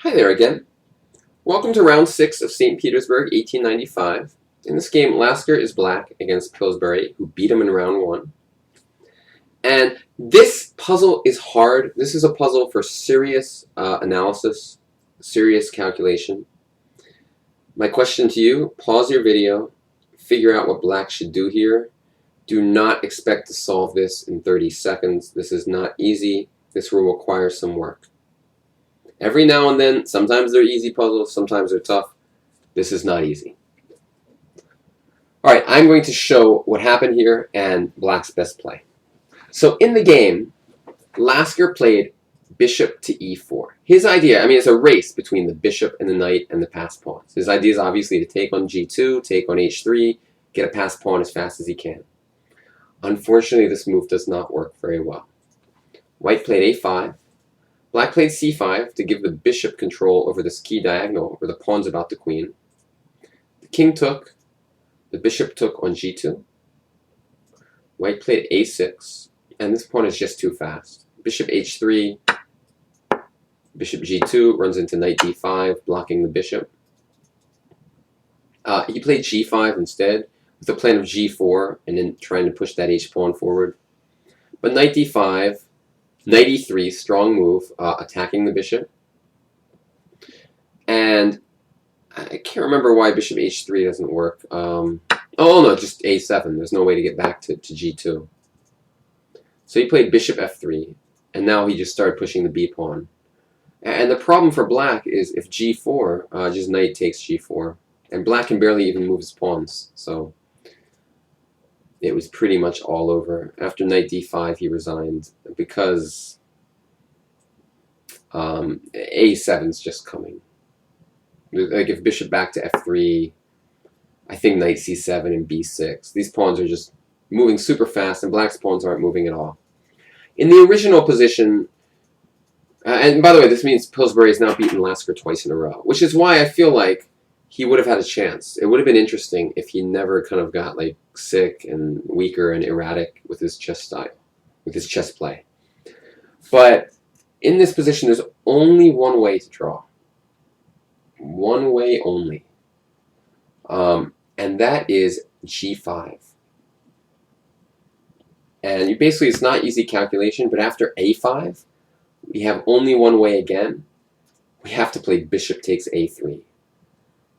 Hi there again. Welcome to round 6 of St. Petersburg, 1895. In this game, Lasker is black against Pillsbury, who beat him in round 1. And this puzzle is hard. This is a puzzle for serious analysis, serious calculation. My question to you, pause your video, figure out what black should do here. Do not expect to solve this in 30 seconds. This is not easy. This will require some work. Every now and then, sometimes they're easy puzzles, sometimes they're tough. This is not easy. Alright, I'm going to show what happened here and black's best play. So in the game, Lasker played bishop to e4. His idea, it's a race between the bishop and the knight and the passed pawns. His idea is obviously to take on g2, take on h3, get a passed pawn as fast as he can. Unfortunately, this move does not work very well. White played a5. Black played c5 to give the bishop control over this key diagonal where the pawn's about to queen. The king took. The bishop took on g2. White played a6, and this pawn is just too fast. Bishop h3, bishop g2 runs into knight d5, blocking the bishop. He played g5 instead, with the plan of g4, and then trying to push that h-pawn forward. But knight d5, knight e3, strong move, attacking the bishop. And I can't remember why bishop h3 doesn't work. Oh no, just a7. There's no way to get back to g2. So he played bishop f3, and now he just started pushing the b-pawn. And the problem for black is if g4, just knight takes g4. And black can barely even move his pawns, so it was pretty much all over. After knight d5, he resigned because a7's just coming. Like if bishop back to f3, I think knight c7 and b6. These pawns are just moving super fast, and black's pawns aren't moving at all. In the original position, and by the way, this means Pillsbury has now beaten Lasker twice in a row, which is why I feel like he would have had a chance. It would have been interesting if he never kind of got like sick and weaker and erratic with his chess style, with his chess play. But in this position, there's only one way to draw. One way only. And that is g5. And it's not easy calculation, but after a5, we have only one way again. We have to play bishop takes a3.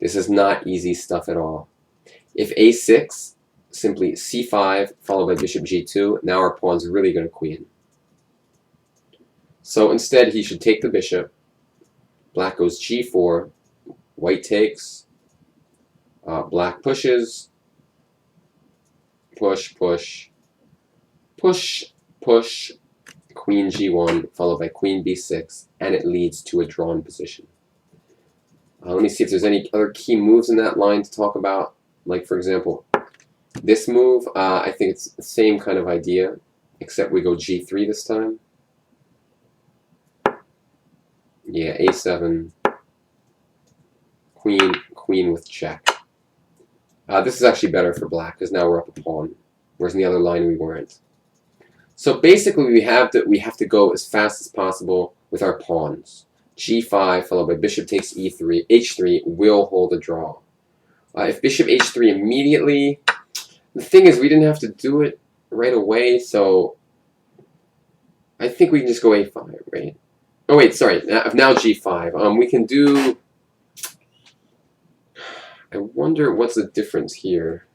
This is not easy stuff at all. If a6, simply c5 followed by bishop g2, now our pawn's really going to queen. So instead he should take the bishop. Black goes g4, white takes, black pushes, push, push, push, push, queen g1 followed by queen b6, and it leads to a drawn position. Let me see if there's any other key moves in that line to talk about. Like, for example, this move, I think it's the same kind of idea, except we go g3 this time. Yeah, a7, queen, queen with check. This is actually better for black, because now we're up a pawn, whereas in the other line we weren't. So basically we have to go as fast as possible with our pawns. g5 followed by bishop takes e3, h3 will hold a draw. If bishop h3 immediately, the thing is we didn't have to do it right away, so I think we can just go a5, right? Oh wait, sorry, now g5. We can do, I wonder what's the difference here.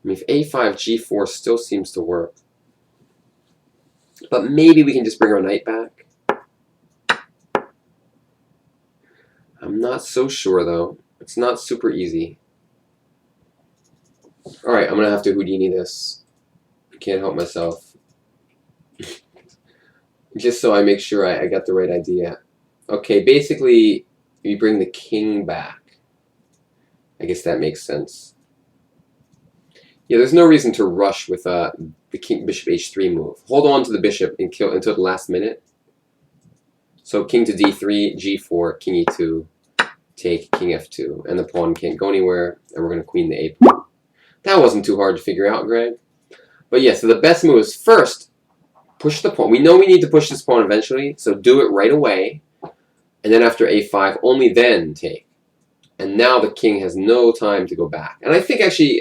If a5, g4 still seems to work. But maybe we can just bring our knight back. I'm not so sure, though. It's not super easy. Alright, I'm going to have to Houdini this. I can't help myself. Just so I make sure I got the right idea. Okay, basically, we bring the king back. I guess that makes sense. Yeah, there's no reason to rush with the king bishop h3 move. Hold on to the bishop and kill until the last minute. So king to d3, g4, king e2, take king f2, and the pawn can't go anywhere, and we're going to queen the a pawn. That wasn't too hard to figure out, Greg. But yeah, so the best move is first, push the pawn. We know we need to push this pawn eventually, so do it right away. And then after a5, only then take. And now the king has no time to go back. And I think actually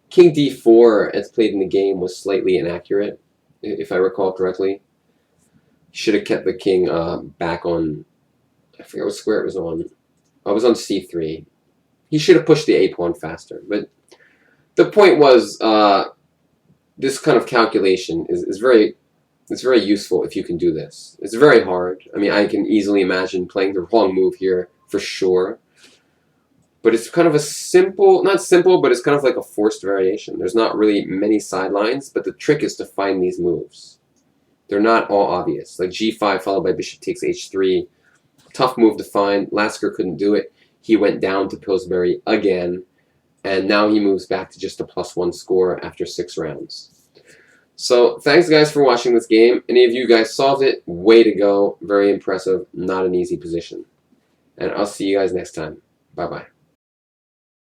king d4 as played in the game was slightly inaccurate, if I recall correctly. Should have kept the king back on, I forget what square it was on. Oh, it was on c3. He should have pushed the a pawn faster. But the point was, this kind of calculation is very useful if you can do this. It's very hard. I mean, I can easily imagine playing the wrong move here for sure. But it's kind of a simple, not simple, but it's kind of like a forced variation. There's not really many sidelines, but the trick is to find these moves. They're not all obvious. Like g5 followed by bishop takes h3. Tough move to find. Lasker couldn't do it. He went down to Pillsbury again. And now he moves back to just a +1 score after 6 rounds. So thanks guys for watching this game. Any of you guys solved it, way to go. Very impressive. Not an easy position. And I'll see you guys next time. Bye-bye.